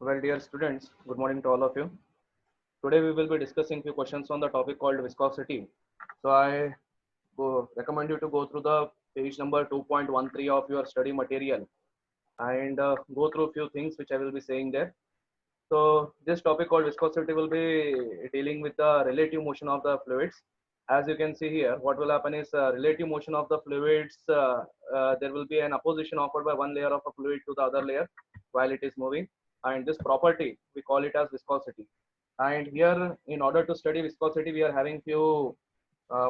Well, dear students, good morning to all of you. Today we will be discussing few questions on the topic called viscosity. So I recommend you to go through the page number 2.13 of your study material and go through a few things which I will be saying there. So this topic called viscosity will be dealing with the relative motion of the fluids. As you can see here, what will happen is relative motion of the fluids. There will be an opposition offered by one layer of a fluid to the other layer while it is moving, and this property we call it as viscosity. And here, in order to study viscosity, we are having few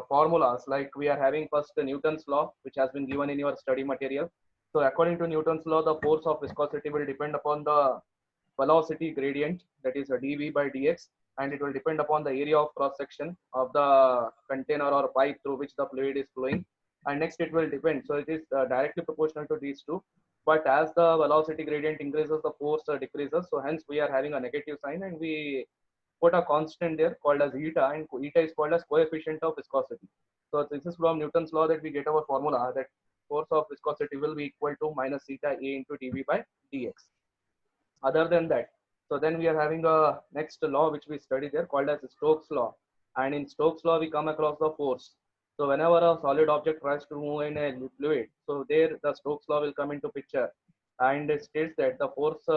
formulas. Like we are having first the Newton's law, which has been given in your study material. So according to Newton's law, the force of viscosity will depend upon the velocity gradient, that is a dv by dx, and it will depend upon the area of cross section of the container or pipe through which the fluid is flowing. And next it will depend, so it is directly proportional to these two, but as the velocity gradient increases, the force decreases, so hence we are having a negative sign, and we put a constant there called as eta, and eta is called as coefficient of viscosity. So this is from Newton's law that we get our formula that force of viscosity will be equal to minus eta a into dv by dx. Other than that, so then we are having a next law which we study there called as Stokes law. And in Stokes law, we come across the force. So whenever a solid object tries to move in a fluid, so there the Stokes law will come into picture, and it states that the force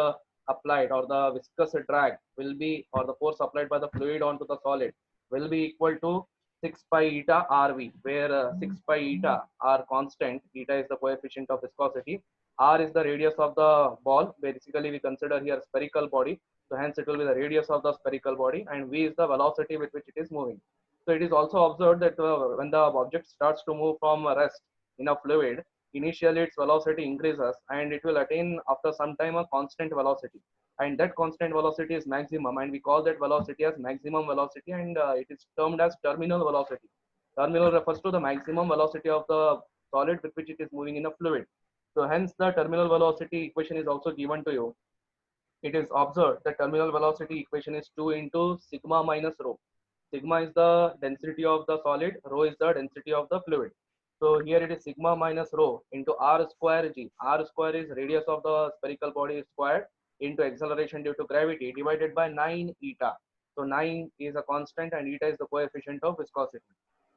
applied, or the viscous drag will be, or the force applied by the fluid onto the solid will be equal to 6 pi eta rv, where 6 pi eta are constant, eta is the coefficient of viscosity, r is the radius of the ball. Basically, we consider here spherical body, so hence it will be the radius of the spherical body, and v is the velocity with which it is moving. So it is also observed that when the object starts to move from rest in a fluid, initially its velocity increases, and it will attain after some time a constant velocity, and that constant velocity is maximum, and we call that velocity as maximum velocity, and it is termed as terminal velocity. Terminal refers to the maximum velocity of the solid with which it is moving in a fluid. So hence the terminal velocity equation is also given to you. It is observed that terminal velocity equation is 2 into sigma minus rho. Sigma is the density of the solid, rho is the density of the fluid. So here it is sigma minus rho into r square g. R square is radius of the spherical body squared into acceleration due to gravity divided by 9 eta. So 9 is a constant and eta is the coefficient of viscosity.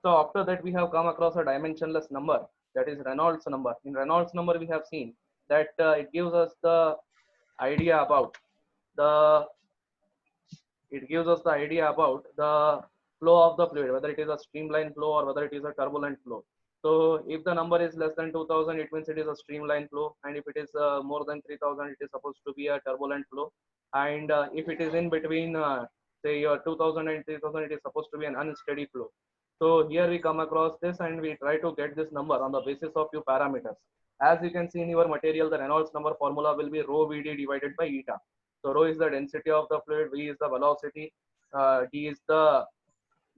So after that we have come across a dimensionless number, that is Reynolds number. In Reynolds number we have seen that it gives us the idea about the the flow of the fluid, whether it is a streamline flow or whether it is a turbulent flow. So if the number is less than 2000, it means it is a streamline flow, and if it is more than 3000, it is supposed to be a turbulent flow, and if it is in between say your 2000 and 3000, it is supposed to be an unsteady flow. So here we come across this, and we try to get this number on the basis of few parameters. As you can see in your material, the Reynolds number formula will be rho vd divided by eta. So rho is the density of the fluid, v is the velocity, d is the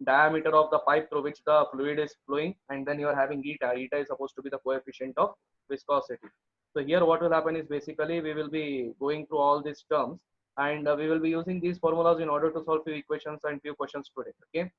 diameter of the pipe through which the fluid is flowing, and then you are having eta. Eta is supposed to be the coefficient of viscosity. So here what will happen is basically we will be going through all these terms, and we will be using these formulas in order to solve few equations and few questions today. Okay.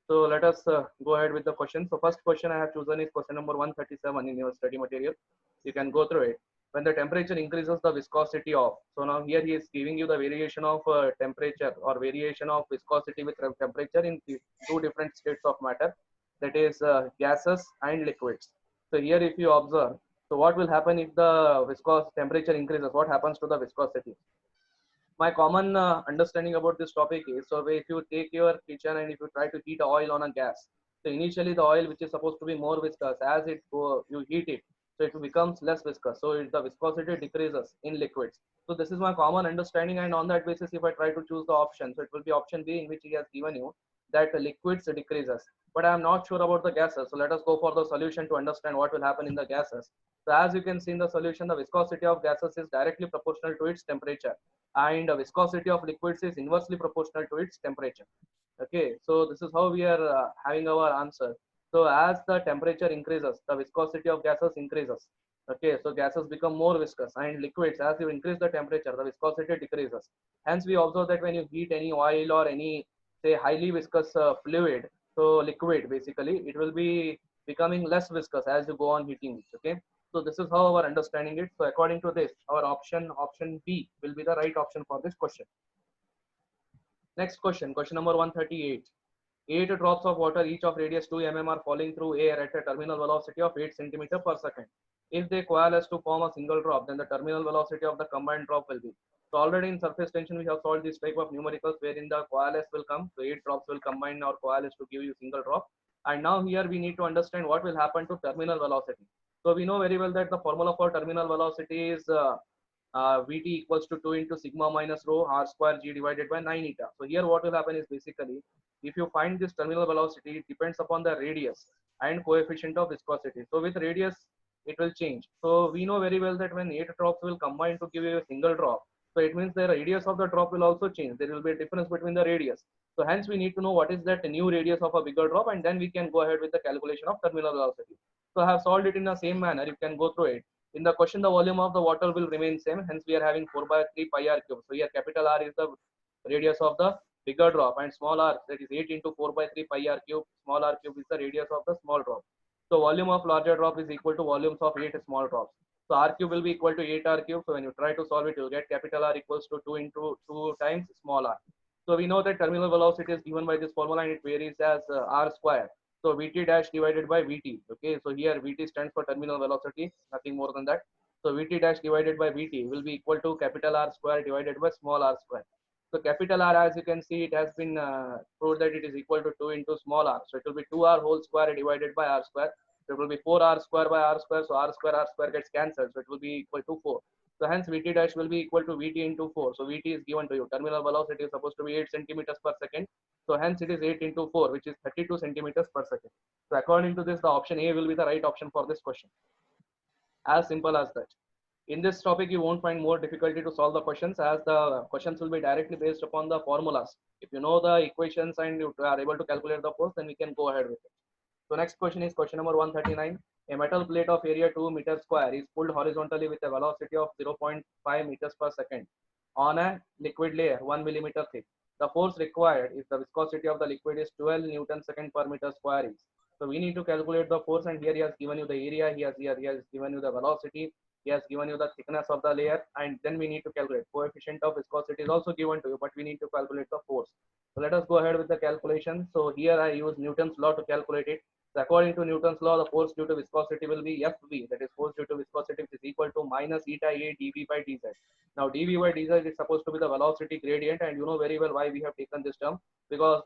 So let us go ahead with the question. So first question I have chosen is question number 137 in your study material. You can go through it. When the temperature increases, the viscosity of. So now here he is giving you the variation of temperature or variation of viscosity with temperature in two different states of matter, that is gases and liquids. So here if you observe, so what will happen if the viscous temperature increases? What happens to the viscosity? My common understanding about this topic is, so if you take your kitchen and if you try to heat oil on a gas, so initially the oil which is supposed to be more viscous, as it go you heat it, so it becomes less viscous, so the viscosity decreases in liquids. So this is my common understanding, and on that basis if I try to choose the option, so it will be option B, in which he has given you that liquids decreases, but I am not sure about the gases. So let us go for the solution to understand what will happen in the gases. So as you can see in the solution, the viscosity of gases is directly proportional to its temperature, and viscosity of liquids is inversely proportional to its temperature. Okay, so this is how we are having our answer. So as the temperature increases, the viscosity of gases increases. Okay, so gases become more viscous, and liquids, as you increase the temperature, the viscosity decreases. Hence we observe that when you heat any oil or any say highly viscous fluid, so liquid basically, it will be becoming less viscous as you go on heating it. Okay, So this is how our understanding it. So according to this, our option B will be the right option for this question. Next question, question number 138. 8 drops of water, each of radius 2 mm, are falling through air at a terminal velocity of 8 centimeter per second. If they coalesce to form a single drop, then the terminal velocity of the combined drop will be. So already in surface tension, we have solved this type of numericals wherein the coalesce will come. So 8 drops will combine or coalesce to give you single drop. And now here we need to understand what will happen to terminal velocity. So we know very well that the formula for terminal velocity is Vt equals to 2 into sigma minus rho r square g divided by 9 eta. So here what will happen is basically, if you find this terminal velocity, it depends upon the radius and coefficient of viscosity. So with radius, it will change. So we know very well that when 8 drops will combine to give you a single drop, so it means the radius of the drop will also change. There will be a difference between the radius. So hence we need to know what is that new radius of a bigger drop, and then we can go ahead with the calculation of terminal velocity. So I have solved it in the same manner. You can go through it. In the question, the volume of the water will remain same. Hence we are having 4 by 3 pi r cube. So here capital R is the radius of the bigger drop, and small r, that is 8 into 4 by 3 pi r cube. Small r cube is the radius of the small drop. So volume of larger drop is equal to volumes of 8 small drops. So r cube will be equal to 8 r cube. So when you try to solve it, you'll get capital R equals to 2 into 2 times small r. So we know that terminal velocity is given by this formula, and it varies as r square. So Vt dash divided by Vt. Okay, so here Vt stands for terminal velocity, nothing more than that. So Vt dash divided by Vt will be equal to capital R square divided by small r square. So capital R, as you can see, it has been proved that it is equal to 2 into small r. So it will be 2r whole square divided by r square. So it will be 4r square by r square. So r square gets cancelled. So it will be equal to 4. So hence Vt dash will be equal to Vt into 4. So Vt is given to you. Terminal velocity is supposed to be 8 centimeters per second. So hence it is 8 into 4, which is 32 centimeters per second. So according to this, the option A will be the right option for this question. As simple as that. In this topic, you won't find more difficulty to solve the questions, as the questions will be directly based upon the formulas. If you know the equations and you are able to calculate the force, then we can go ahead with it. So next question is question number 139. A metal plate of area 2 meters square is pulled horizontally with a velocity of 0.5 meters per second on a liquid layer 1 millimeter thick. The force required if the viscosity of the liquid is 12 Newton second per meter square is. So we need to calculate the force, and here he has given you the area, he has given you the velocity, he has given you the thickness of the layer, and then we need to calculate coefficient of viscosity is also given to you, but we need to calculate the force. So let us go ahead with the calculation. So here I use Newton's law to calculate it. So according to Newton's law, the force due to viscosity will be Fv, that is force due to viscosity, which is equal to minus eta A dV by dz. Now dV by dz is supposed to be the velocity gradient, and you know very well why we have taken this term, because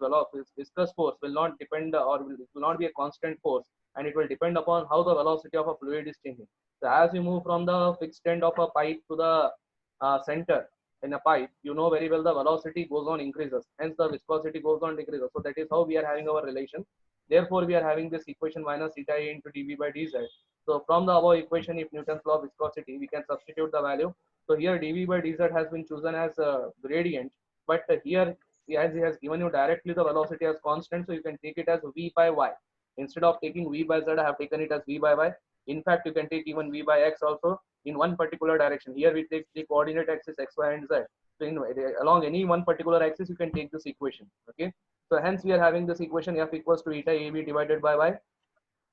viscous force will not depend, or it will not be a constant force, and it will depend upon how the velocity of a fluid is changing. So as you move from the fixed end of a pipe to the center in a pipe, you know very well the velocity goes on increases, hence the viscosity goes on decreases. So that is how we are having our relation. Therefore, we are having this equation minus eta A into dV by dz. So from the above equation, if Newton's law of viscosity, we can substitute the value. So here dV by dz has been chosen as a gradient, but here as he has given you directly the velocity as constant, so you can take it as v by y. Instead of taking v by z, I have taken it as v by y. In fact, you can take even v by x also in one particular direction. Here we take the coordinate axis x, y, and z. So along any one particular axis, you can take this equation. Okay. So hence we are having this equation f equals to eta AB divided by y.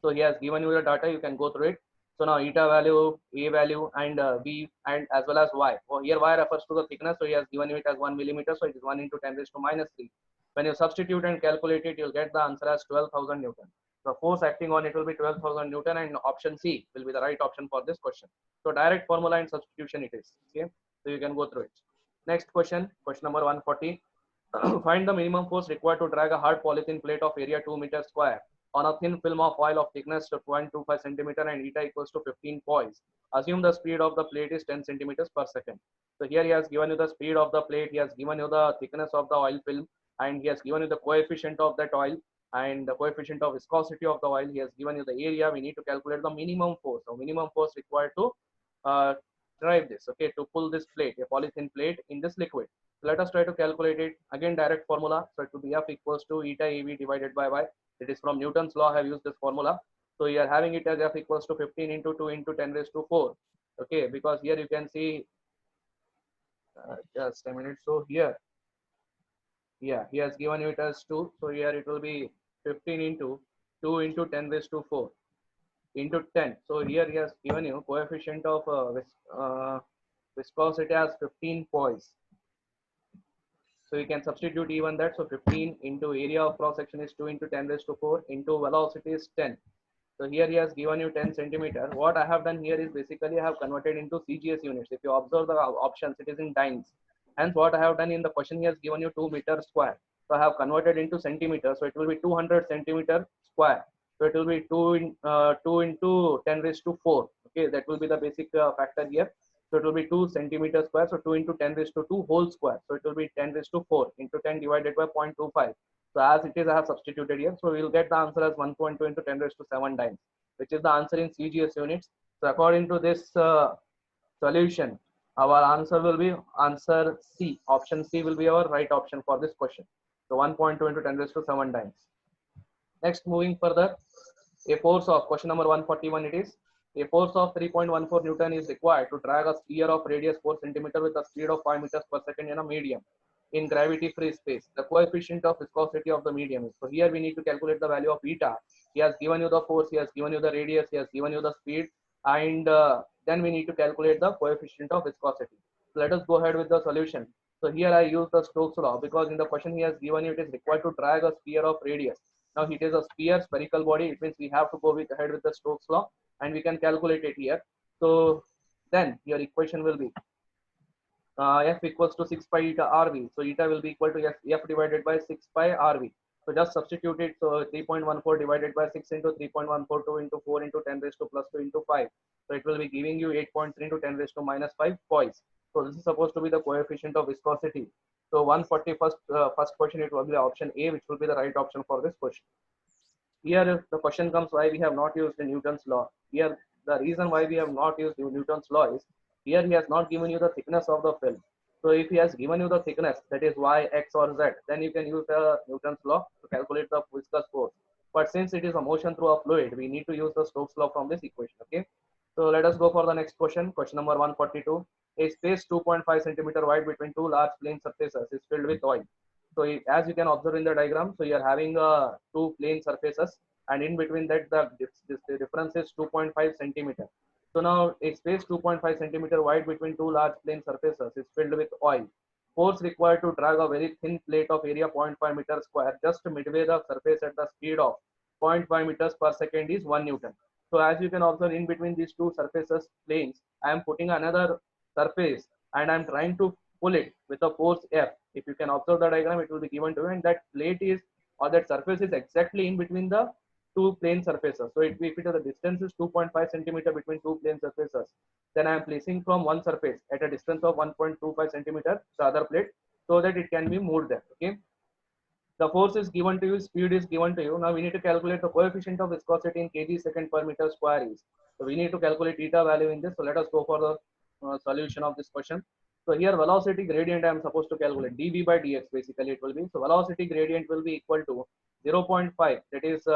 So he has given you the data, you can go through it. So now eta value, A value, and V, and as well as y. So here y refers to the thickness, so he has given you it as 1 millimeter, so it is 1 into 10 raised to minus 3. When you substitute and calculate it, you'll get the answer as 12,000 Newton. The force acting on it will be 12,000 Newton, and option C will be the right option for this question. So direct formula and substitution it is. Okay, so you can go through it. Next question, question number 140. Find the minimum force required to drag a hard polythene plate of area 2 meters square on a thin film of oil of thickness to 0.25 centimeter and eta equals to 15 poise. Assume the speed of the plate is 10 centimeters per second. So here he has given you the speed of the plate, he has given you the thickness of the oil film, and he has given you the coefficient of that oil and the coefficient of viscosity of the oil. He has given you the area. We need to calculate the minimum force. So minimum force required to drive this, okay, to pull this plate, a polythene plate, in this liquid. So let us try to calculate it. Again, direct formula. So it will be F equals to eta EV divided by Y. It is from Newton's law. I have used this formula. So you are having it as F equals to 15 into 2 into 10 raised to 4. Okay, because here you can see, just a minute. So here, yeah, he has given you it as 2. So here it will be 15 into 2 into 10 raised to 4. into 10. So here he has given you coefficient of viscosity as 15 poise. So you can substitute even that. So 15 into area of cross section is 2 into 10 raised to 4 into velocity is 10. So here he has given you 10 centimeter. What I have done here is basically I have converted into CGS units. If you observe the options, it is in dynes. Hence what I have done in the question, he has given you 2 meters square. So I have converted into centimeters. So it will be 200 centimeter square. So it will be 2 into 10 raised to 4. Okay, that will be the basic factor here. So it will be 2 centimeter square. So 2 into 10 raised to 2 whole square. So it will be 10 raised to 4 into 10 divided by 0.25. So as it is, I have substituted here. So we will get the answer as 1.2 into 10 raised to 7 times, which is the answer in CGS units. So according to this solution, our answer will be answer C. Option C will be our right option for this question. So 1.2 into 10 raised to 7 times. Next, moving further, a force of question number 141 it is. A force of 3.14 Newton is required to drag a sphere of radius 4 centimeter with a speed of 5 meters per second in a medium in gravity-free space. The coefficient of viscosity of the medium is. So here we need to calculate the value of eta. He has given you the force, he has given you the radius, he has given you the speed, and then we need to calculate the coefficient of viscosity. So let us go ahead with the solution. So here I use the Stokes law because in the question he has given you it is required to drag a sphere of radius. Now it is a sphere, spherical body. It means we have to go ahead with the Stokes law, and we can calculate it here. So then your equation will be F equals to 6 pi eta RV. So eta will be equal to F divided by 6 pi RV. So just substitute it. So 3.14 divided by 6 into 3.142 into 4 into 10 raised to plus 2 into 5. So it will be giving you 8.3 into 10 raised to minus 5 poise. So this is supposed to be the coefficient of viscosity. So 141st first question, it will be option A, which will be the right option for this question. Here if the question comes why we have not used Newton's law. Here the reason why we have not used Newton's law is here he has not given you the thickness of the film. So if he has given you the thickness, that is y, x or z, then you can use the Newton's law to calculate the viscous force. But since it is a motion through a fluid, we need to use the Stokes law from this equation. Okay. So let us go for the next question. Question number 142. A space 2.5 centimeter wide between two large plane surfaces is filled with oil. So as you can observe in the diagram, so you are having two plane surfaces, and in between that the difference is 2.5 centimeter. So now a space 2.5 centimeter wide between two large plane surfaces is filled with oil. Force required to drag a very thin plate of area 0.5 meters square just midway the surface at the speed of 0.5 meters per second is 1 Newton. So as you can observe in between these two surfaces planes, I am putting another surface and I am trying to pull it with a force F. If you can observe the diagram, it will be given to you, and that plate is or that surface is exactly in between the two plane surfaces. So if it is the distance is 2.5 centimeter between two plane surfaces, then I am placing from one surface at a distance of 1.25 centimeter the other plate so that it can be moved there. Okay. The force is given to you, speed is given to you. Now we need to calculate the coefficient of viscosity in kg second per meter square is. So we need to calculate eta value in this. So let us go for the solution of this question. So here velocity gradient I am supposed to calculate dv by dx basically it will be. So velocity gradient will be equal to 0.5. That is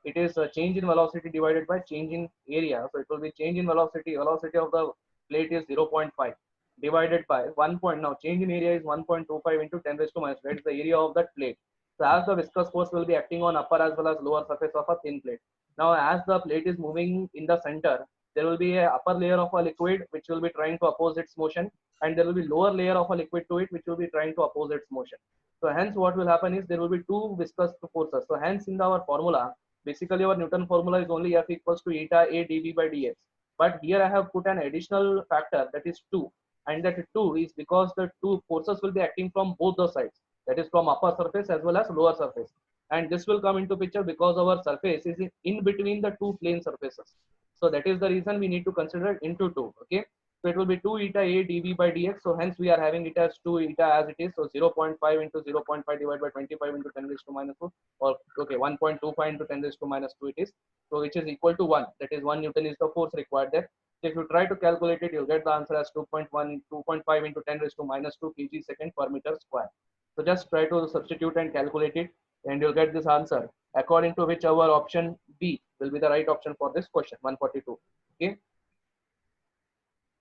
it is a change in velocity divided by change in area. So it will be change in velocity. Velocity of the plate is 0.5 divided by 1 point. Now change in area is 1.25 into 10 raised to minus. That is the area of that plate. So as the viscous force will be acting on upper as well as lower surface of a thin plate. Now as the plate is moving in the center, there will be a upper layer of a liquid which will be trying to oppose its motion, and there will be lower layer of a liquid to it which will be trying to oppose its motion. So hence what will happen is there will be two viscous forces. So hence in our formula, basically our Newton formula is only F equals to eta A dv by dx. But here I have put an additional factor, that is 2. And that 2 is because the two forces will be acting from both the sides, that is from upper surface as well as lower surface, and this will come into picture because our surface is in between the two plane surfaces. So that is the reason we need to consider it into 2. Okay, so it will be 2 eta A dv by dx. So hence we are having it as 2 eta as it is. So 0.5 into 0.5 divided by 25 into 10 raised to minus 2, or okay 1.25 into 10 raised to minus 2 it is. So which is equal to 1. That is 1 Newton is the force required there. So if you try to calculate it, you'll get the answer as 2.5 into 10 raised to minus 2 kg second per meter square. So just try to substitute and calculate it, and you'll get this answer, according to which our option B will be the right option for this question 142. Okay.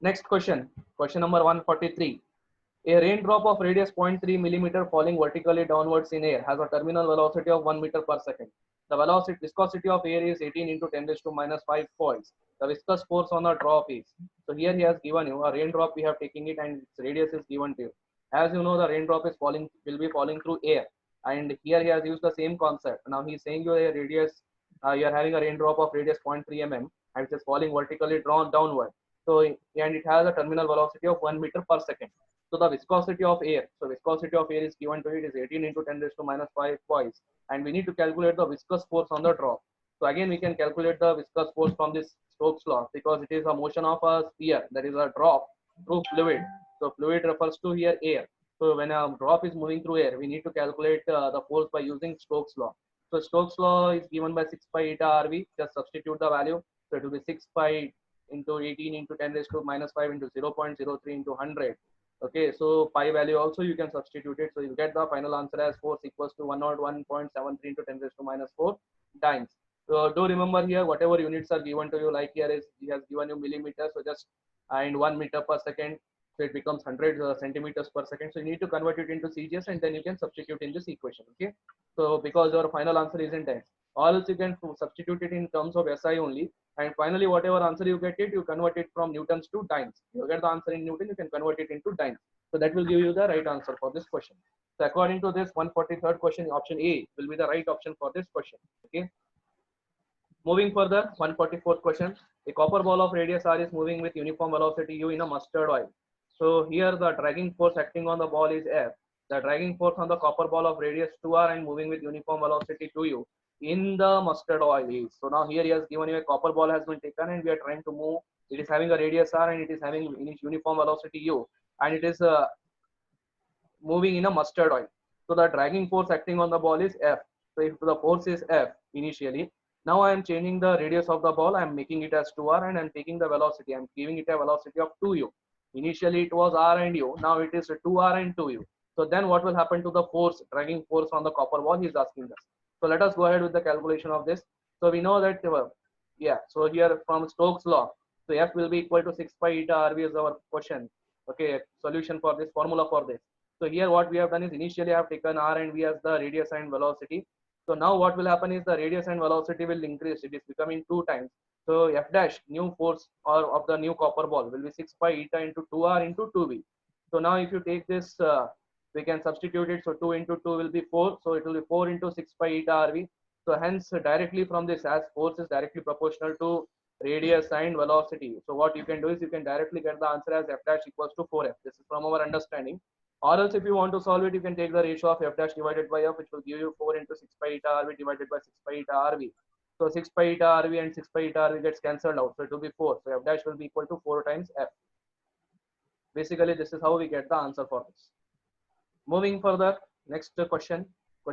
Next question, question number 143. A raindrop of radius 0.3 millimeter falling vertically downwards in air has a terminal velocity of 1 meter per second. The viscosity of air is 18 into 10 raised to minus 5 points. The viscous force on the drop is. So here he has given you a raindrop. We have taken it and its radius is given to you. As you know, the raindrop is falling, will be falling through air. And here he has used the same concept. Now he is saying you a radius, you are having a raindrop of radius 0.3 mm and it is falling vertically drawn downward. So, and it has a terminal velocity of 1 meter per second. So the viscosity of air, so viscosity of air is given to it is 18 into 10 raised to minus 5 twice. And we need to calculate the viscous force on the drop. So again, we can calculate the viscous force from this Stokes law because it is a motion of a sphere, that is a drop through fluid. So fluid refers to here air. So when a drop is moving through air, we need to calculate the force by using Stokes law. So Stokes law is given by 6 pi eta RV. Just substitute the value. So it will be 6 pi into 18 into 10 raised to minus 5 into 0.03 into 100. Okay, so pi value also you can substitute it. So you get the final answer as force equals to 101.73 into 10 raised to minus 4 times. So do remember here whatever units are given to you, like here is he has given you millimeters. So just and 1 meter per second. So it becomes 100 centimeters per second. So you need to convert it into CGS and then you can substitute in this equation. Okay. So because your final answer is in times, or else you can substitute it in terms of SI only. And finally, whatever answer you get it, you convert it from newtons to dynes. You get the answer in Newton, you can convert it into dynes. So that will give you the right answer for this question. So according to this 143rd question, option A will be the right option for this question. Okay. Moving further, 144th question. A copper ball of radius r is moving with uniform velocity u in a mustard oil. So here the dragging force acting on the ball is F. The dragging force on the copper ball of radius 2r and moving with uniform velocity 2u in the mustard oil is. So now here he has given you a copper ball has been taken and we are trying to move. It is having a radius r and it is having uniform velocity u and it is moving in a mustard oil. So the dragging force acting on the ball is F. So if the force is F initially, now I am changing the radius of the ball. I am making it as 2r and I am taking the velocity. I am giving it a velocity of 2u. Initially it was r and u. Now it is 2r and 2u. So then what will happen to the force, dragging force on the copper ball? He is asking us. So let us go ahead with the calculation of this. So we know that, yeah. So here from Stokes law, so F will be equal to 6 pi eta RV is our question. Okay, solution for this formula for this. So here what we have done is initially I have taken r and v as the radius and velocity. So now what will happen is the radius and velocity will increase. It is becoming 2 times. So F dash new force or of the new copper ball will be 6 pi eta into 2r into 2v. So now if you take this, we can substitute it. So 2 into 2 will be 4. So it will be 4 into 6 pi eta rv. So hence directly from this, as force is directly proportional to radius and velocity. So what you can do is you can directly get the answer as F dash equals to 4f. This is from our understanding. Or else if you want to solve it, you can take the ratio of F dash divided by F, which will give you 4 into 6 pi eta RV divided by 6 pi eta RV. So 6 pi eta RV and 6 pi eta RV gets cancelled out. So it will be 4. So F dash will be equal to 4 times F. Basically, this is how we get the answer for this. Moving further, next question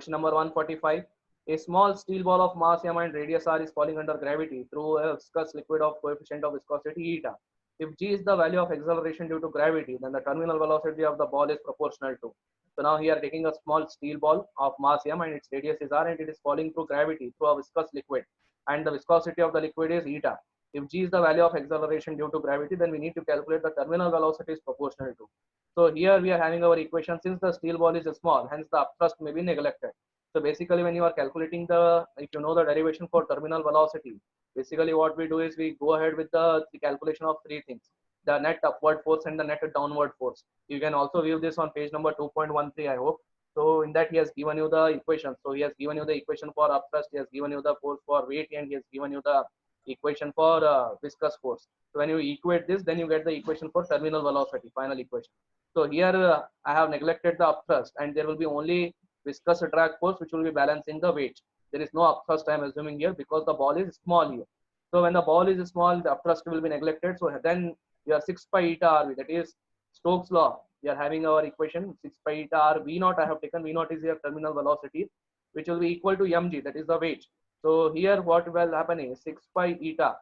number 145. A small steel ball of mass m and radius r is falling under gravity through a viscous liquid of coefficient of viscosity eta. If g is the value of acceleration due to gravity, then the terminal velocity of the ball is proportional to. So now here taking a small steel ball of mass m and its radius is r and it is falling through gravity through a viscous liquid and the viscosity of the liquid is eta. If g is the value of acceleration due to gravity, then we need to calculate the terminal velocity is proportional to. So here we are having our equation. Since the steel ball is small, hence the upthrust may be neglected. So basically when you are calculating if you know the derivation for terminal velocity, basically what we do is we go ahead with the calculation of 3 things: the net upward force and the net downward force. You can also view this on page number 2.13, I hope. So in that he has given you the equation. So he has given you the equation for upthrust, he has given you the force for weight, and he has given you the equation for viscous force. So when you equate this, then you get the equation for terminal velocity, final equation. So here I have neglected the upthrust and there will be only viscous drag force which will be balancing the weight. There is no upthrust I am assuming here because the ball is small here. So when the ball is small, the upthrust will be neglected. So then your 6 pi eta RV, that is Stokes law. We are having our equation 6 pi eta r v naught. I have taken v naught is your terminal velocity, which will be equal to mg, that is the weight. So here what will happen is 6 pi eta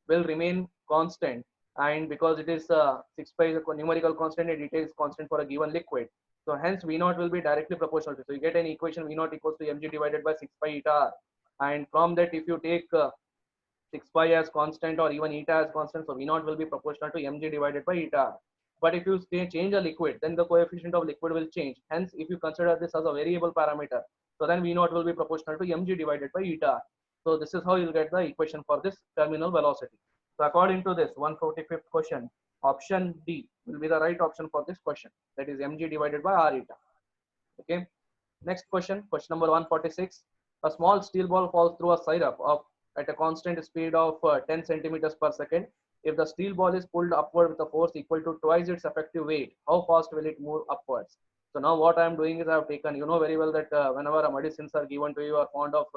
will remain constant, and because it is 6 pi is a numerical constant and it is constant for a given liquid. So hence V naught will be directly proportional to. So you get an equation V naught equals to mg divided by 6 pi eta r. And from that, if you take 6 pi as constant or even eta as constant, so V naught will be proportional to mg divided by eta r. But if you change a liquid, then the coefficient of liquid will change. Hence, if you consider this as a variable parameter, so then V naught will be proportional to mg divided by eta r. So this is how you'll get the equation for this terminal velocity. So according to this 145th question, option D will be the right option for this question. That is mg divided by r eta. Okay. Next question, question number 146. A small steel ball falls through a syrup of at a constant speed of 10 centimeters per second. If the steel ball is pulled upward with a force equal to twice its effective weight, how fast will it move upwards? So now what I am doing is I have taken, you know very well that whenever medicines are given to you, you are fond of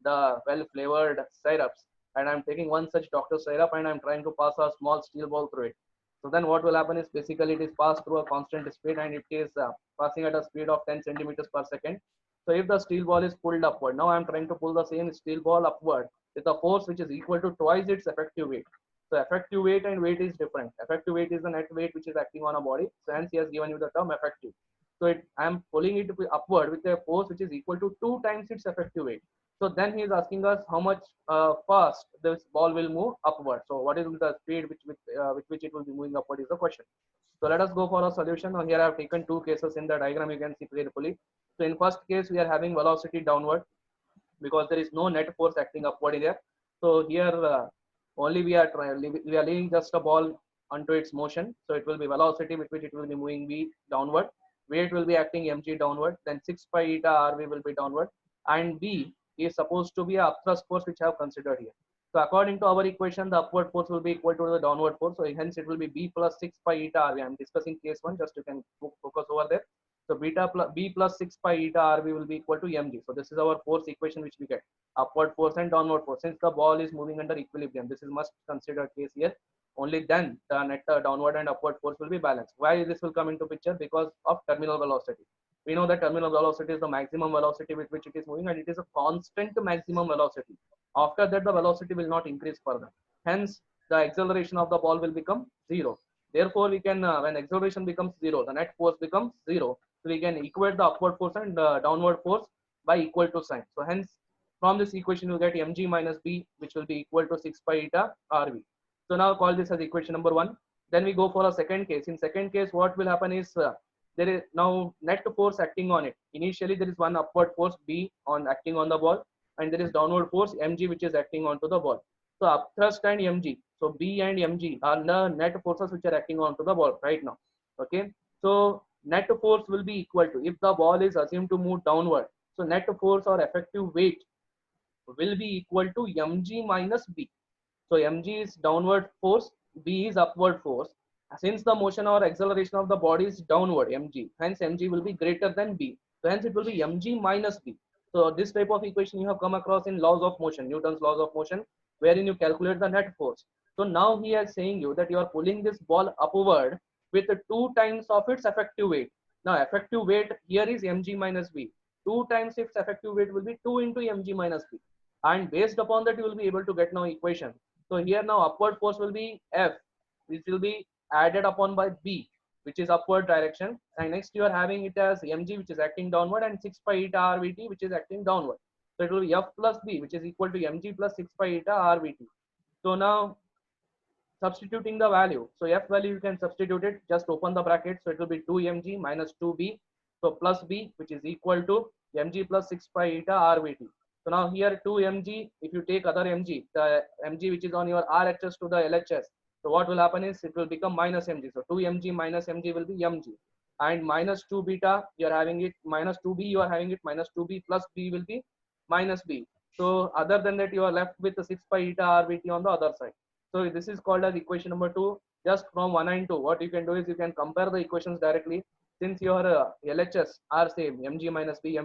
the well flavored syrups, and I'm taking one such doctor syrup and I'm trying to pass a small steel ball through it. So then what will happen is basically it is passed through a constant speed and it is passing at a speed of 10 centimeters per second. So if the steel ball is pulled upward, now I'm trying to pull the same steel ball upward with a force which is equal to twice its effective weight. So effective weight and weight is different. Effective weight is the net weight which is acting on a body. So hence he has given you the term effective. So I am pulling it upward with a force which is equal to 2 times its effective weight. So then he is asking us how much fast this ball will move upward. So what is the speed with which it will be moving upward is the question. So let us go for a solution. Now here I have taken two cases in the diagram. You can see carefully. So in first case we are having velocity downward because there is no net force acting upward here. So here only we are leaving just a ball onto its motion. So it will be velocity with which it will be moving v downward. Weight will be acting mg downward. Then 6 pi eta rv will be downward, and b is supposed to be a upthrust force which I have considered here. So according to our equation, the upward force will be equal to the downward force. So hence it will be b plus 6 pi eta rv. I am discussing case one, just you can focus over there. So b plus 6 pi eta rv will be equal to mg. So this is our force equation which we get. Upward force and downward force. Since the ball is moving under equilibrium, this is must considered case here. Only then the net downward and upward force will be balanced. Why this will come into picture? Because of terminal velocity. We know that terminal velocity is the maximum velocity with which it is moving, and it is a constant maximum velocity. After that, the velocity will not increase further. Hence, the acceleration of the ball will become zero. Therefore, we can, when acceleration becomes zero, the net force becomes zero. So we can equate the upward force and downward force by equal to sign. So hence, from this equation, you get mg minus b, which will be equal to 6 pi eta rv. So now call this as equation number one. Then we go for a second case. In second case, what will happen is there is now net force acting on it. Initially, there is one upward force b on acting on the ball, and there is downward force mg which is acting onto the ball. So upthrust and mg, so b and mg are the net forces which are acting onto the ball right now. Okay, so net force will be equal to, if the ball is assumed to move downward, so net force or effective weight will be equal to mg minus b. So mg is downward force, b is upward force. Since the motion or acceleration of the body is downward, mg, hence mg will be greater than b. So hence it will be mg minus b. So this type of equation you have come across in laws of motion, Newton's laws of motion, wherein you calculate the net force. So now he is saying you that you are pulling this ball upward with 2 times of its effective weight. Now effective weight here is mg minus b. 2 times its effective weight will be 2 into mg minus b. And based upon that, you will be able to get now equation. So here now upward force will be F, which will be added upon by B, which is upward direction. And next you are having it as mg, which is acting downward, and 6 pi eta rvt, which is acting downward. So it will be F plus B, which is equal to mg plus 6 pi eta rvt. So now substituting the value. So F value you can substitute it, just open the bracket. So it will be 2 mg minus 2b. So plus B, which is equal to mg plus 6 pi eta rvt. So now here 2 mg, if you take other mg, the mg which is on your RHS to the LHS, so what will happen is it will become minus mg. So 2 mg minus mg will be mg. And minus 2 beta, you are having it, minus 2b, you are having it, minus 2b plus b will be minus b. So other than that, you are left with the 6 pi eta rvt on the other side. So this is called as equation number 2. Just from 1 and 2, what you can do is you can compare the equations directly. Since your LHS are same, mg minus b,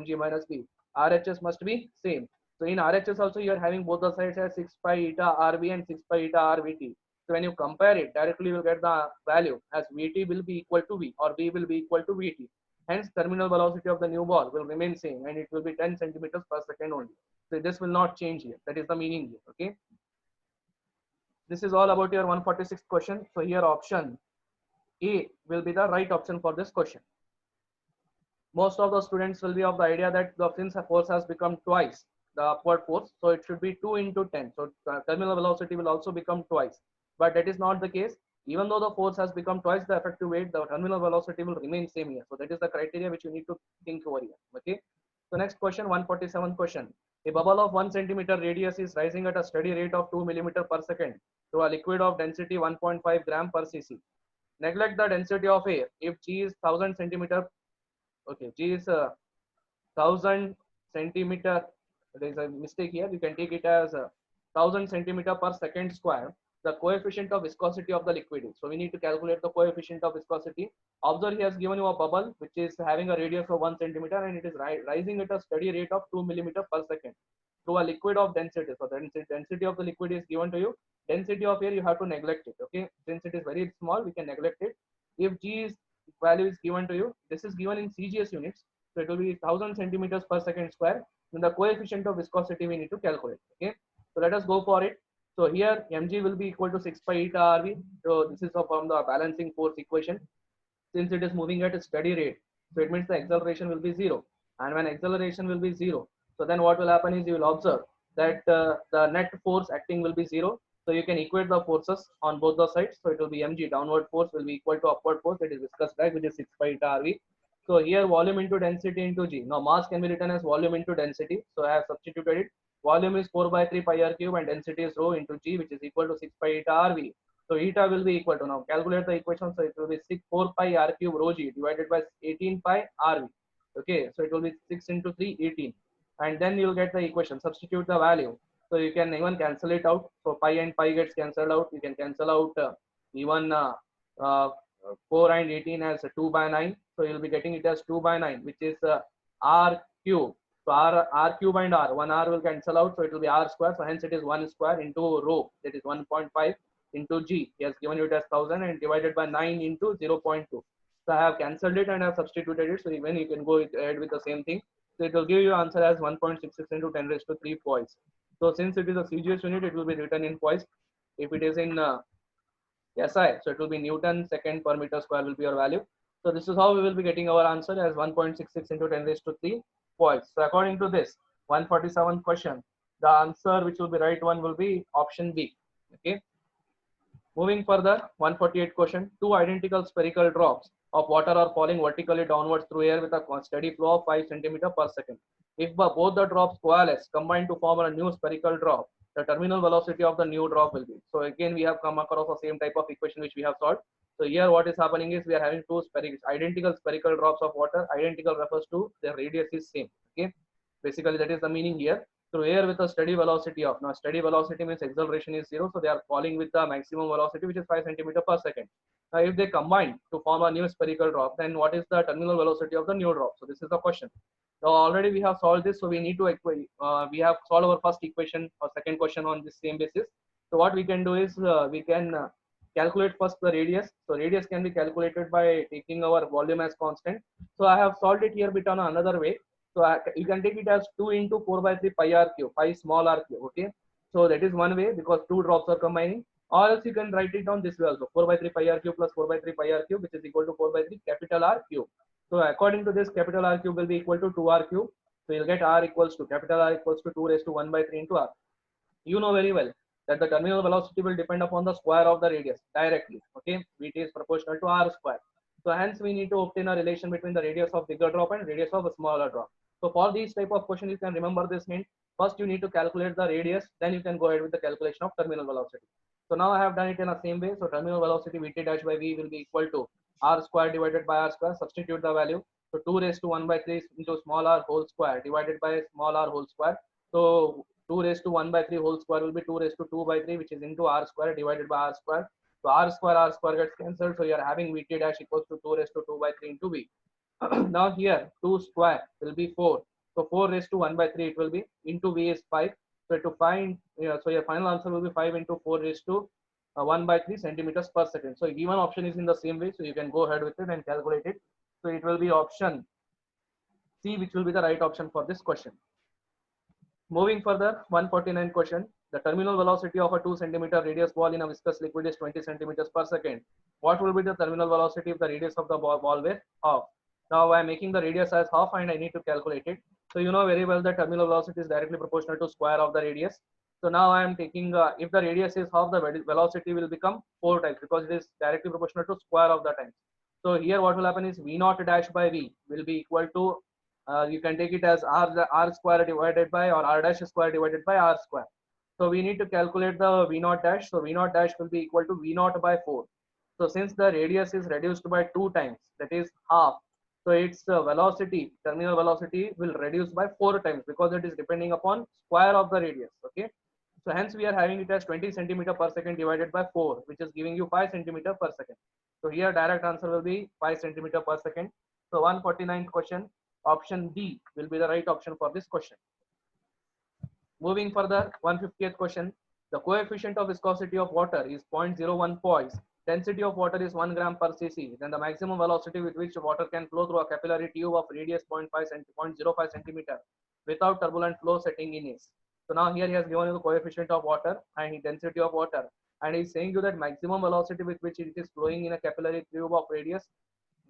RHS must be same. So in RHS also you are having both the sides as 6 pi eta rv and 6 pi eta rvt. So when you compare it directly, you will get the value as vt will be equal to v, or v will be equal to vt. Hence terminal velocity of the new ball will remain same, and it will be 10 centimeters per second only. So this will not change here. That is the meaning here. Okay. This is all about your 146th question. So here option A will be the right option for this question. Most of the students will be of the idea that the since force has become twice the upward force, so it should be 2 into 10. So terminal velocity will also become twice, but that is not the case. Even though the force has become twice the effective weight, the terminal velocity will remain same here. So that is the criteria which you need to think over here. Okay. So next question, 147 question. A bubble of 1 centimeter radius is rising at a steady rate of 2 millimeter per second through a liquid of density 1.5 gram per cc. Neglect the density of air. If G is 1000 centimeter, okay, G is 1000 centimeter. There is a mistake here. You can take it as 1000 centimeter per second square. The coefficient of viscosity of the liquid is. So we need to calculate the coefficient of viscosity. Observe he has given you a bubble which is having a radius of 1 centimeter and it is rising at a steady rate of 2 millimeter per second through a liquid of density. So the density of the liquid is given to you. Density of air you have to neglect it. Okay, since it is very small, we can neglect it. If G is value is given to you, this is given in CGS units. So it will be 1000 centimeters per second square. Then the coefficient of viscosity we need to calculate. Okay, so let us go for it. So here mg will be equal to 6 pi eta rv. So this is from the balancing force equation. Since it is moving at a steady rate, so it means the acceleration will be zero. And when acceleration will be zero, so then what will happen is you will observe that the net force acting will be zero. So you can equate the forces on both the sides. So it will be mg downward force will be equal to upward force, that is viscous drag, which is 6 pi eta rv. So here volume into density into g. Now mass can be written as volume into density. So I have substituted it. Volume is 4 by 3 pi r cube and density is rho into g, which is equal to 6 pi eta rv. So eta will be equal to, now calculate the equation. So it will be 4 pi r cube rho g divided by 18 pi rv. Okay, so it will be 6 into 3, 18. And then you'll get the equation. Substitute the value. So you can even cancel it out. So pi and pi gets cancelled out. You can cancel out even uh, 4 and 18 as 2 by 9. So you'll be getting it as 2 by 9, which is r cube. So r cube and r, one r will cancel out. So it will be r square. So hence it is 1 square into rho, that is 1.5 into g. He has given you it as 1000 and divided by 9 into 0.2. So I have cancelled it and I have substituted it. So even you can go ahead with the same thing. So it will give you answer as 1.66 into 10 raised to 3 points. So since it is a CGS unit, it will be written in points. If it is in SI, so it will be Newton second per meter square will be your value. So this is how we will be getting our answer as 1.66 into 10 raised to 3 points. So according to this 147 question, the answer which will be right one will be option B. Okay. Moving further, 148 question, two identical spherical drops of water are falling vertically downwards through air with a steady flow of 5 centimeter per second. If both the drops coalesce, combine to form a new spherical drop, the terminal velocity of the new drop will be. So again, we have come across the same type of equation which we have solved. So here what is happening is we are having two identical spherical drops of water. Identical refers to their radius is same. Okay, basically that is the meaning here. Through air with a steady velocity of, now steady velocity means acceleration is zero, so they are falling with the maximum velocity which is 5 centimeter per second. Now if they combine to form a new spherical drop, then what is the terminal velocity of the new drop? So this is the question. Now already we have solved this, so we need to we have solved our first equation or second question on this same basis. So what we can do is we can calculate first the radius. So radius can be calculated by taking our volume as constant. So I have solved it here bit on another way. So you can take it as 2 into 4 by 3 pi r cube, pi small r cube. Okay, so that is one way because two drops are combining. Or else you can write it down this way also, 4 by 3 pi r cube plus 4 by 3 pi r cube, which is equal to 4 by 3 capital R cube. So according to this, capital R cube will be equal to 2 r cube. So you'll get r equals to capital R equals to 2 raised to 1 by 3 into r. You know very well that the terminal velocity will depend upon the square of the radius directly. Okay, Vt is proportional to r square. So hence we need to obtain a relation between the radius of bigger drop and radius of a smaller drop. So for these type of questions, you can remember this hint. First, you need to calculate the radius, then you can go ahead with the calculation of terminal velocity. So now I have done it in the same way. So terminal velocity Vt dash by V will be equal to r square divided by r square. Substitute the value. So 2 raised to 1 by 3 into small r whole square divided by small r whole square. So 2 raised to 1 by 3 whole square will be 2 raised to 2 by 3, which is into r square divided by r square. So r square gets cancelled. So you are having Vt dash equals to 2 raised to 2 by 3 into V. Now here 2 square will be 4. So 4 raised to 1 by 3 it will be into V is 5. So to find, so your final answer will be 5 into 4 raised to 1 by 3 centimeters per second. So given option is in the same way. So you can go ahead with it and calculate it. So it will be option C, which will be the right option for this question. Moving further, 149 question. The terminal velocity of a 2 centimeter radius ball in a viscous liquid is 20 centimeters per second. What will be the terminal velocity if the radius of the ball were half? Now I am making the radius as half and I need to calculate it. So you know very well that terminal velocity is directly proportional to square of the radius. So now I am taking, if the radius is half, the velocity will become 4 times because it is directly proportional to square of the times. So here what will happen is V naught dash by V will be equal to, you can take it as R square divided by, or R dash square divided by R square. So we need to calculate the V naught dash. So V naught dash will be equal to V naught by 4. So since the radius is reduced by 2 times, that is half, so its velocity, terminal velocity will reduce by 4 times because it is depending upon square of the radius. Okay. So hence we are having it as 20 centimeter per second divided by 4, which is giving you 5 centimeter per second. So here direct answer will be 5 centimeter per second. So 149th question, option D will be the right option for this question. Moving further, 150th question, the coefficient of viscosity of water is 0.01 poise. Density of water is 1 gram per cc. Then the maximum velocity with which water can flow through a capillary tube of radius 0.05 centimeter without turbulent flow setting in is. So now here he has given you the coefficient of water and density of water, and he is saying you that maximum velocity with which it is flowing in a capillary tube of radius,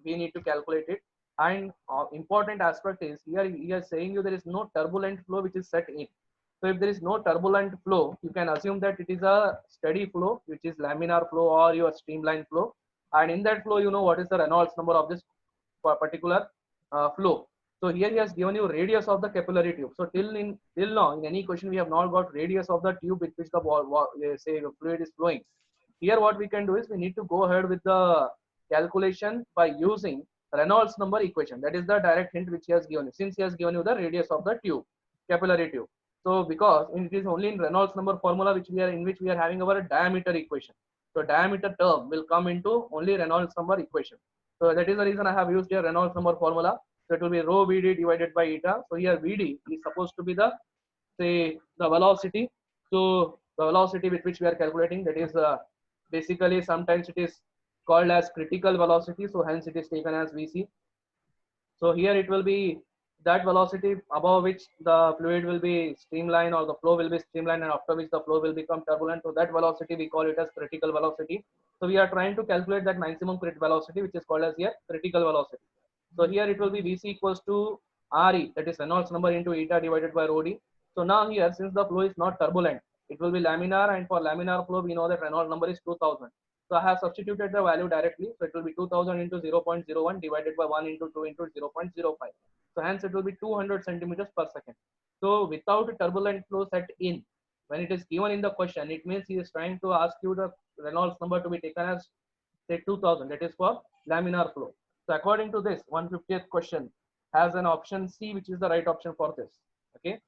we need to calculate it. And important aspect is here he is saying you there is no turbulent flow which is set in. So if there is no turbulent flow, you can assume that it is a steady flow, which is laminar flow or your streamline flow. And in that flow, you know what is the Reynolds number of this particular flow. So here he has given you radius of the capillary tube. So till now, in any question, we have not got radius of the tube with which the say fluid is flowing. Here what we can do is we need to go ahead with the calculation by using Reynolds number equation. That is the direct hint which he has given you. Since he has given you the radius of the tube, capillary tube. So because it is only in Reynolds number formula which we are having our diameter equation. So diameter term will come into only Reynolds number equation. So that is the reason I have used here Reynolds number formula. So it will be rho Vd divided by eta. So here Vd is supposed to be the, say, the velocity. So the velocity with which we are calculating, that is basically sometimes it is called as critical velocity. So hence it is taken as Vc. So here it will be that velocity above which the fluid will be streamlined or the flow will be streamlined, and after which the flow will become turbulent. So that velocity we call it as critical velocity. So we are trying to calculate that maximum velocity, which is called as here critical velocity. So here it will be Vc equals to Re, that is Reynolds number into eta divided by rho d. So now here, since the flow is not turbulent, it will be laminar, and for laminar flow we know that Reynolds number is 2000. So I have substituted the value directly. So it will be 2000 into 0.01 divided by 1 into 2 into 0.05. So hence it will be 200 centimeters per second. So without turbulent flow set in, when it is given in the question, it means he is trying to ask you the Reynolds number to be taken as, say, 2000. That is for laminar flow. So according to this, 150th question has an option C, which is the right option for this. Okay.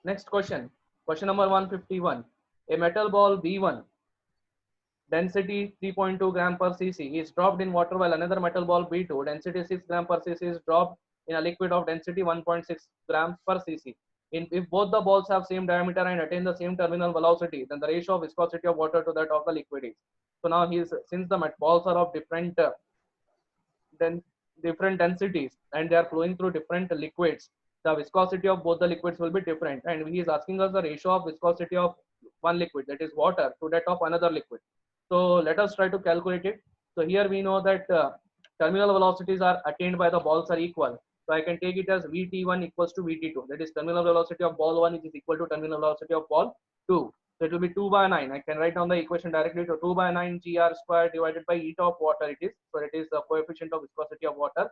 Next question, question number 151. A metal ball B1, density 3.2 gram per cc, is dropped in water, while another metal ball B2, density 6 gram per cc, is dropped in a liquid of density 1.6 grams per cc. If both the balls have same diameter and attain the same terminal velocity, then the ratio of viscosity of water to that of the liquid is. So now since the balls are of different densities and they are flowing through different liquids, the viscosity of both the liquids will be different, and he is asking us the ratio of viscosity of one liquid, that is water, to that of another liquid. So let us try to calculate it. So here we know that terminal velocities are attained by the balls are equal. So I can take it as Vt1 equals to Vt2, that is terminal velocity of ball 1 is equal to terminal velocity of ball 2. So it will be 2 by 9. I can write down the equation directly to 2 by 9 gr square divided by eta of water it is. So it is the coefficient of viscosity of water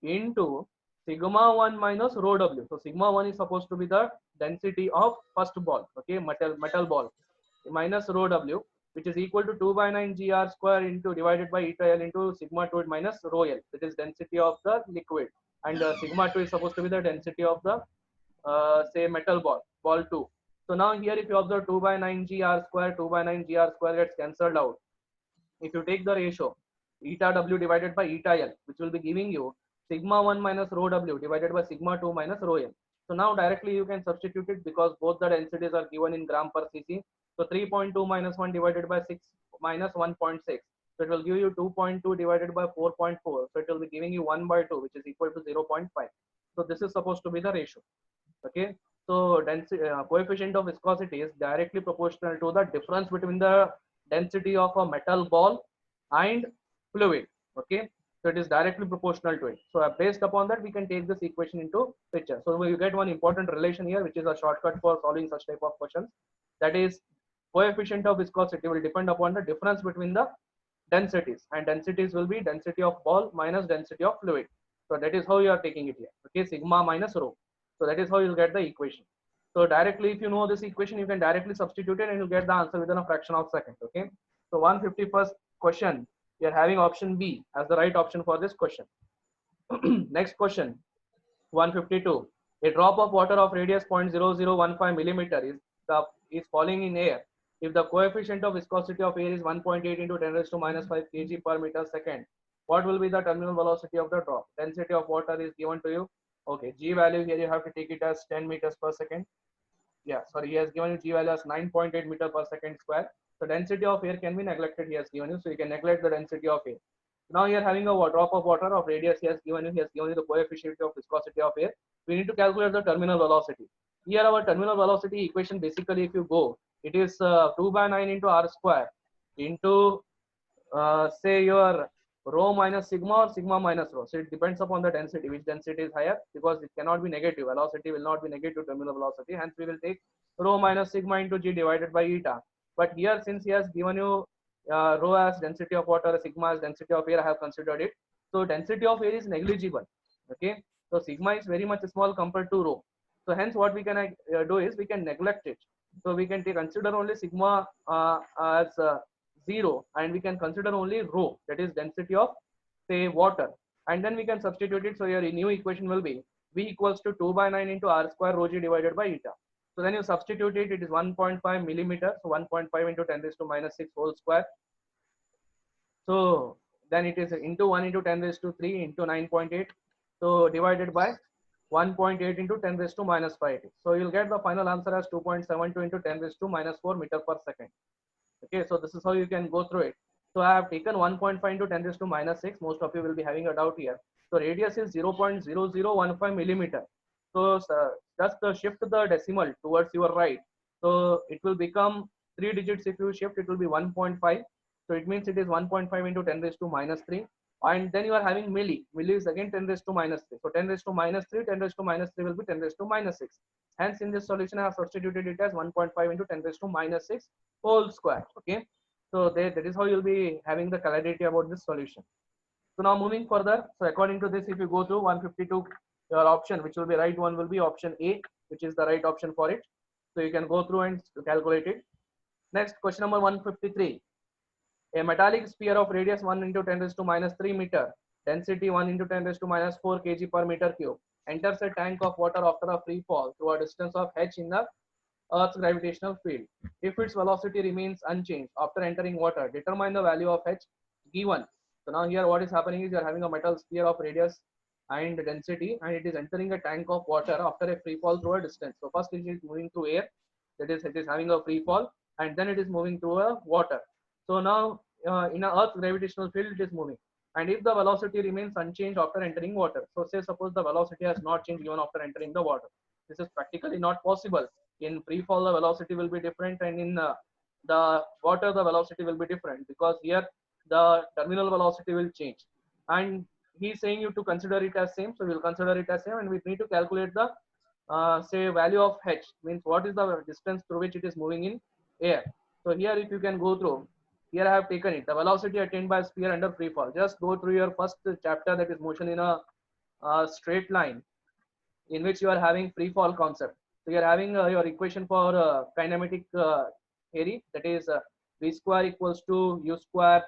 into sigma 1 minus rho w. So sigma 1 is supposed to be the density of first ball, okay, metal ball, minus rho w, which is equal to 2 by 9 gr square into divided by eta l into sigma 2 minus rho l. That is density of the liquid, and sigma 2 is supposed to be the density of the say metal ball 2. So now here if you observe 2 by 9 gr square, 2 by 9 gr square gets cancelled out. If you take the ratio eta w divided by eta l, which will be giving you sigma 1 minus rho w divided by sigma 2 minus rho l. So now directly you can substitute it because both the densities are given in gram per cc. So 3.2 minus 1 divided by 6 minus 1.6. So it will give you 2.2 divided by 4.4. So it will be giving you 1 by 2, which is equal to 0.5. So this is supposed to be the ratio. Okay. So density, coefficient of viscosity is directly proportional to the difference between the density of a metal ball and fluid. Okay. So it is directly proportional to it. So based upon that, we can take this equation into picture. So you get one important relation here, which is a shortcut for solving such type of questions. That is, coefficient of viscosity will depend upon the difference between the densities, and densities will be density of ball minus density of fluid. So that is how you are taking it here. Okay, sigma minus rho. So that is how you'll get the equation. So directly, if you know this equation, you can directly substitute it and you'll get the answer within a fraction of a second. Okay. So 151st question, we are having option B as the right option for this question. Next question, 152. A drop of water of radius 0.0015 millimeter is falling in air. If the coefficient of viscosity of air is 1.8 into 10 raised to minus 5 kg per meter second, what will be the terminal velocity of the drop? Density of water is given to you. Okay, G value here you have to take it as 10 meters per second. Yeah, sorry, he has given you G value as 9.8 meter per second square. So density of air can be neglected, he has given you. So you can neglect the density of air. Now you are having a drop of water of radius, he has given you the coefficient of viscosity of air. We need to calculate the terminal velocity. Here our terminal velocity equation, basically if you go, it is 2 by 9 into r square into say your rho minus sigma or sigma minus rho. So it depends upon the density, which density is higher, because it cannot be negative. Velocity will not be negative terminal velocity. Hence we will take rho minus sigma into g divided by eta. But here, since he has given you rho as density of water, sigma as density of air, I have considered it. So density of air is negligible. Okay. So sigma is very much small compared to rho. So hence what we can do is we can neglect it. So we can consider only sigma as 0, and we can consider only rho, that is density of say water, and then we can substitute it. So your new equation will be V equals to 2 by 9 into r square rho g divided by eta. So then you substitute it, it is 1.5 millimeter. So 1.5 into 10 raised to minus 6 whole square. So then it is into 1 into 10 raised to 3 into 9.8. So divided by 1.8 into 10 raised to minus 5. So you'll get the final answer as 2.72 into 10 raised to minus 4 meter per second. Okay, so this is how you can go through it. So I have taken 1.5 into 10 raised to minus 6. Most of you will be having a doubt here. So radius is 0.0015 millimeter. So just shift the decimal towards your right. So it will become 3 digits. If you shift, it will be 1.5. So it means it is 1.5 into 10 raised to minus 3. And then you are having milli. Milli is again 10 raised to minus 3. So 10 raised to minus 3, 10 raised to minus 3 will be 10 raised to minus 6. Hence in this solution, I have substituted it as 1.5 into 10 raised to minus 6 whole square. Okay. So that is how you'll be having the clarity about this solution. So now moving further. So according to this, if you go through 152, your option, which will be right one, will be option A, which is the right option for it. So you can go through and calculate it. Next, question number 153. A metallic sphere of radius 1 into 10 raised to minus 3 meter, density 1 into 10 raised to minus 4 kg per meter cube, enters a tank of water after a free fall through a distance of h in the Earth's gravitational field. If its velocity remains unchanged after entering water, determine the value of h given. So now here what is happening is you are having a metal sphere of radius and density, and it is entering a tank of water after a free fall through a distance. So first it is moving through air, that is it is having a free fall, and then it is moving through a water. So now in a Earth's gravitational field it is moving, and if the velocity remains unchanged after entering water, so say suppose the velocity has not changed even after entering the water, this is practically not possible. In free fall the velocity will be different, and in the water the velocity will be different, because here the terminal velocity will change, and he's saying you to consider it as same. So we'll consider it as same, and we need to calculate the say value of h, means what is the distance through which it is moving in air. So here if you can go through, here I have taken it, the velocity attained by sphere under free fall. Just go through your first chapter, that is motion in a straight line, in which you are having free fall concept. So you are having your equation for kinematic theory, that is v square equals to u square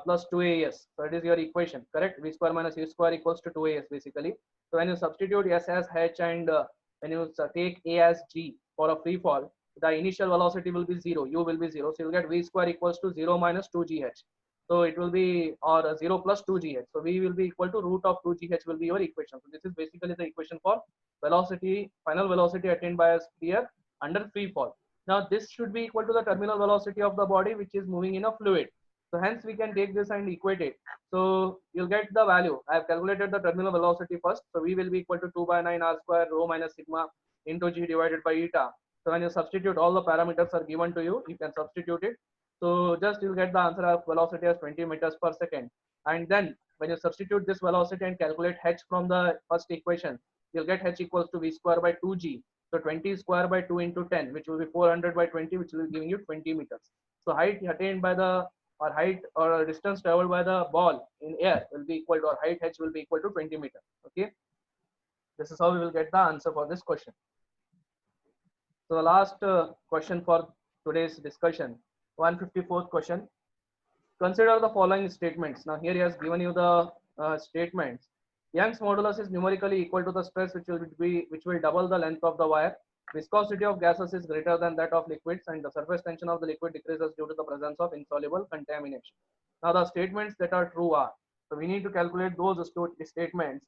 plus 2as. So it is your equation, correct? V square minus u square equals to 2as basically. So when you substitute s as h and when you take a as g for a free fall, the initial velocity will be 0, u will be 0. So you'll get v square equals to 0 minus 2gh. So it will be, or 0 plus 2gh. So v will be equal to root of 2gh will be your equation. So this is basically the equation for velocity, final velocity attained by a sphere under free fall. Now this should be equal to the terminal velocity of the body which is moving in a fluid. So hence we can take this and equate it. So you'll get the value. I have calculated the terminal velocity first. So v will be equal to 2 by 9 r square rho minus sigma into g divided by eta. So when you substitute, all the parameters are given to you, you can substitute it. So just you'll get the answer of velocity as 20 meters per second. And then when you substitute this velocity and calculate h from the first equation, you'll get h equals to v square by 2g. So 20 square by 2 into 10, which will be 400 by 20, which will be giving you 20 meters. So height attained by the, or height or distance traveled by the ball in air will be equal to, or height h will be equal to 20 meters. Okay. This is how we will get the answer for this question. So the last question for today's discussion, 154th question. Consider the following statements. Now here he has given you the statements. Young's modulus is numerically equal to the stress which will double the length of the wire. Viscosity of gases is greater than that of liquids, and the surface tension of the liquid decreases due to the presence of insoluble contamination. Now the statements that are true are, so we need to calculate those statements.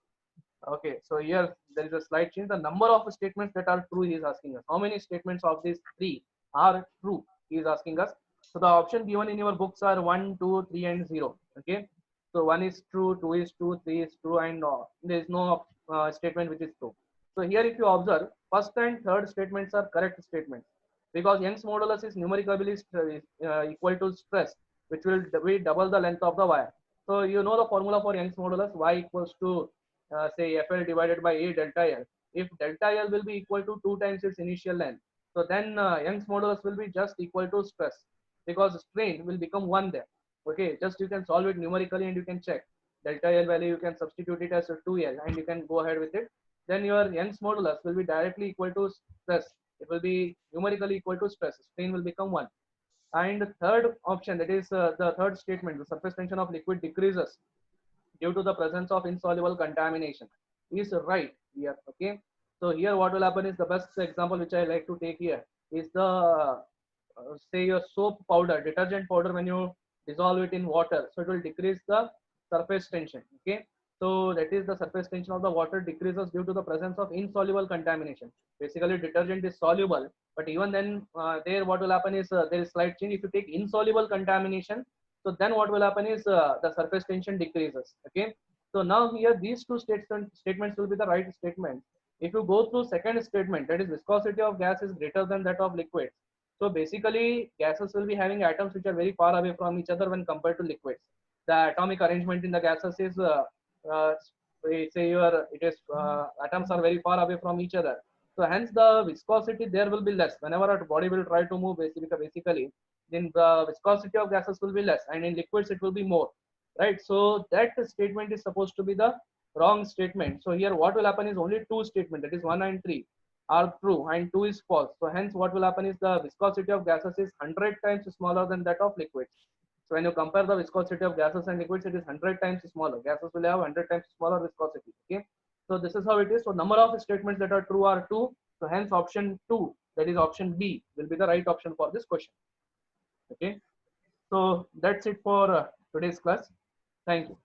Okay, so here there is a slight change. The number of statements that are true, he is asking us. How many statements of these three are true? He is asking us. So the option given in your books are 1, 2, 3, and 0. Okay, so 1 is true, 2 is true, 3 is true, and there is no statement which is true. So here, if you observe, first and third statements are correct statements, because Young's modulus is numerically equal to stress, which will be double the length of the wire. So you know the formula for Young's modulus, y equals to say FL divided by A delta L. If delta L will be equal to 2 times its initial length, so then Young's modulus will be just equal to stress, because strain will become 1 there. Okay, just you can solve it numerically and you can check. Delta L value, you can substitute it as a 2L and you can go ahead with it. Then your Young's modulus will be directly equal to stress. It will be numerically equal to stress. Strain will become 1. And the third option, that is the third statement, the surface tension of liquid decreases due to the presence of insoluble contamination, is right here. Okay, so here what will happen is, the best example which I like to take here is the say your soap powder, detergent powder, when you dissolve it in water, so it will decrease the surface tension. Okay, so that is the surface tension of the water decreases due to the presence of insoluble contamination. Basically detergent is soluble, but even then there what will happen is there is slight change. If you take insoluble contamination, so then what will happen is the surface tension decreases. Okay, so now here these two statements will be the right statements. If you go through second statement, that is viscosity of gas is greater than that of liquids. So basically gases will be having atoms which are very far away from each other when compared to liquids. The atomic arrangement in the gases is say atoms are very far away from each other. So hence the viscosity there will be less. Whenever our body will try to move, basically then the viscosity of gases will be less, and in liquids it will be more, right? So that statement is supposed to be the wrong statement. So here what will happen is, only two statements, that is 1 and 3 are true and 2 is false. So hence what will happen is, the viscosity of gases is 100 times smaller than that of liquids. So when you compare the viscosity of gases and liquids, it is 100 times smaller. Gases will have 100 times smaller viscosity. Okay, so this is how it is. So number of statements that are true are 2. So hence option 2, that is option B, will be the right option for this question. Okay, so that's it for today's class. Thank you.